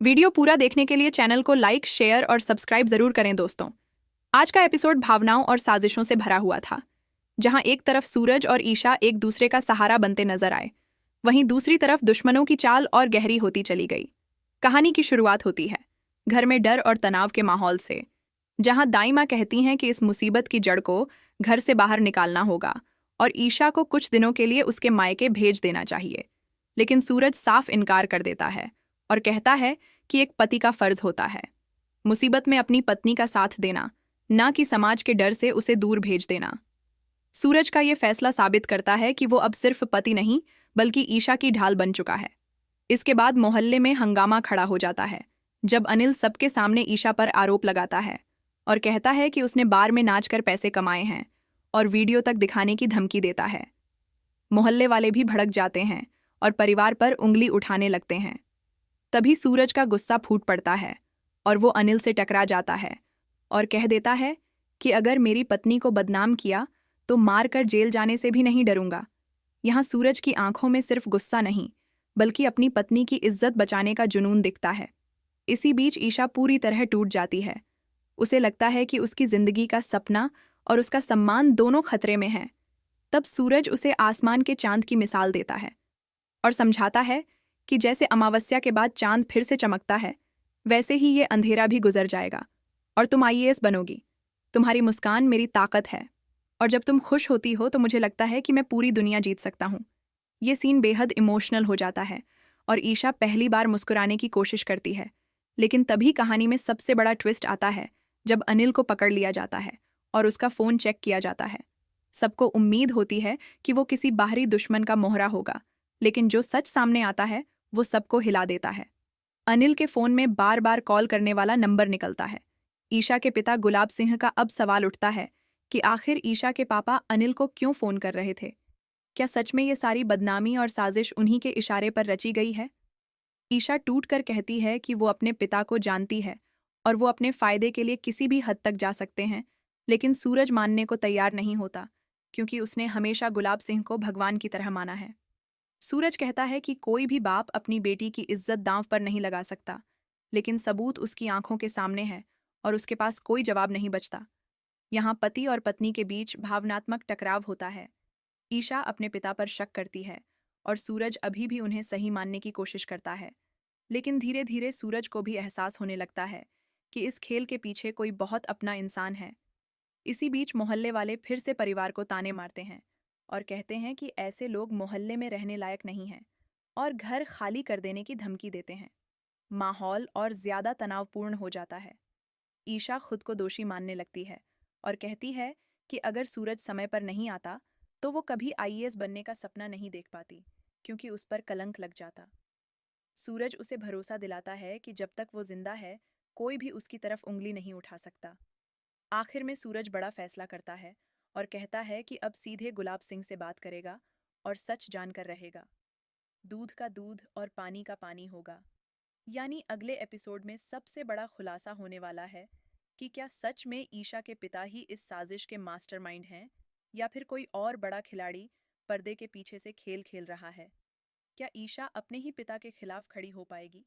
Video पूरा देखने के लिए चैनल को लाइक, शेयर और सब्सक्राइब जरूर करें दोस्तों। आज का एपिसोड भावनाओं और साजिशों से भरा हुआ था, जहां एक तरफ सूरज और ईशा एक दूसरे का सहारा बनते नजर आए, वहीं दूसरी तरफ दुश्मनों की चाल और गहरी होती चली गई। कहानी की शुरुआत होती है घर में डर और तनाव के माहौल से, जहां दाई कहती हैं कि इस मुसीबत की जड़ को घर से बाहर निकालना होगा और ईशा को कुछ दिनों के लिए उसके मायके भेज देना चाहिए। लेकिन सूरज साफ इनकार कर देता है और कहता है कि एक पति का फर्ज होता है मुसीबत में अपनी पत्नी का साथ देना, ना कि समाज के डर से उसे दूर भेज देना। सूरज का यह फैसला साबित करता है कि वो अब सिर्फ पति नहीं बल्कि ईशा की ढाल बन चुका है। इसके बाद मोहल्ले में हंगामा खड़ा हो जाता है जब अनिल सबके सामने ईशा पर आरोप लगाता है और कहता है कि उसने बार में नाच कर पैसे कमाए हैं और वीडियो तक दिखाने की धमकी देता है। मोहल्ले वाले भी भड़क जाते हैं और परिवार पर उंगली उठाने लगते हैं। तभी सूरज का गुस्सा फूट पड़ता है और वो अनिल से टकरा जाता है और कह देता है कि अगर मेरी पत्नी को बदनाम किया तो मार कर जेल जाने से भी नहीं डरूंगा। यहाँ सूरज की आंखों में सिर्फ गुस्सा नहीं बल्कि अपनी पत्नी की इज्जत बचाने का जुनून दिखता है। इसी बीच ईशा पूरी तरह टूट जाती है। उसे लगता है कि उसकी जिंदगी का सपना और उसका सम्मान दोनों खतरे में हैं। तब सूरज उसे आसमान के चांद की मिसाल देता है और समझाता है कि जैसे अमावस्या के बाद चांद फिर से चमकता है, वैसे ही ये अंधेरा भी गुजर जाएगा और तुम आईएएस बनोगी। तुम्हारी मुस्कान मेरी ताकत है और जब तुम खुश होती हो तो मुझे लगता है कि मैं पूरी दुनिया जीत सकता हूँ। ये सीन बेहद इमोशनल हो जाता है और ईशा पहली बार मुस्कुराने की कोशिश करती है, लेकिन तभी कहानी में सबसे बड़ा ट्विस्ट आता है जब अनिल को पकड़ लिया जाता है और उसका फ़ोन चेक किया जाता है। सबको उम्मीद होती है कि वो किसी बाहरी दुश्मन का मोहरा होगा, लेकिन जो सच सामने आता है वो सबको हिला देता है। अनिल के फ़ोन में बार बार कॉल करने वाला नंबर निकलता है। ईशा के पिता गुलाब सिंह का अब सवाल उठता है कि आखिर ईशा के पापा अनिल को क्यों फ़ोन कर रहे थे। क्या सच में ये सारी बदनामी और साजिश उन्हीं के इशारे पर रची गई है? ईशा टूट कर कहती है कि वो अपने पिता को जानती है और वो अपने फ़ायदे के लिए किसी भी हद तक जा सकते हैं, लेकिन सूरज मानने को तैयार नहीं होता क्योंकि उसने हमेशा गुलाब सिंह को भगवान की तरह माना है। सूरज कहता है कि कोई भी बाप अपनी बेटी की इज्जत दांव पर नहीं लगा सकता, लेकिन सबूत उसकी आंखों के सामने है और उसके पास कोई जवाब नहीं बचता। यहाँ पति और पत्नी के बीच भावनात्मक टकराव होता है। ईशा अपने पिता पर शक करती है और सूरज अभी भी उन्हें सही मानने की कोशिश करता है, लेकिन धीरे धीरे सूरज को भी एहसास होने लगता है कि इस खेल के पीछे कोई बहुत अपना इंसान है। इसी बीच मोहल्ले वाले फिर से परिवार को ताने मारते हैं और कहते हैं कि ऐसे लोग मोहल्ले में रहने लायक नहीं हैं और घर खाली कर देने की धमकी देते हैं। माहौल और ज्यादा तनावपूर्ण हो जाता है। ईशा खुद को दोषी मानने लगती है और कहती है कि अगर सूरज समय पर नहीं आता तो वो कभी आईएएस बनने का सपना नहीं देख पाती, क्योंकि उस पर कलंक लग जाता। सूरज उसे भरोसा दिलाता है कि जब तक वो जिंदा है कोई भी उसकी तरफ उंगली नहीं उठा सकता। आखिर में सूरज बड़ा फैसला करता है और कहता है कि अब सीधे गुलाब सिंह से बात करेगा और सच जानकर रहेगा। दूध का दूध और पानी का पानी होगा। यानी अगले एपिसोड में सबसे बड़ा खुलासा होने वाला है कि क्या सच में ईशा के पिता ही इस साजिश के मास्टरमाइंड हैं या फिर कोई और बड़ा खिलाड़ी पर्दे के पीछे से खेल खेल रहा है। क्या ईशा अपने ही पिता के खिलाफ खड़ी हो पाएगी?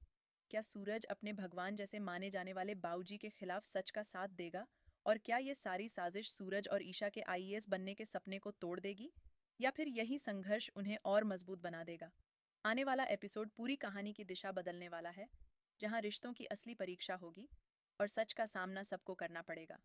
क्या सूरज अपने भगवान जैसे माने जाने वाले बाऊजी के खिलाफ सच का साथ देगा? और क्या ये सारी साजिश सूरज और ईशा के आईएएस बनने के सपने को तोड़ देगी या फिर यही संघर्ष उन्हें और मजबूत बना देगा? आने वाला एपिसोड पूरी कहानी की दिशा बदलने वाला है, जहां रिश्तों की असली परीक्षा होगी और सच का सामना सबको करना पड़ेगा।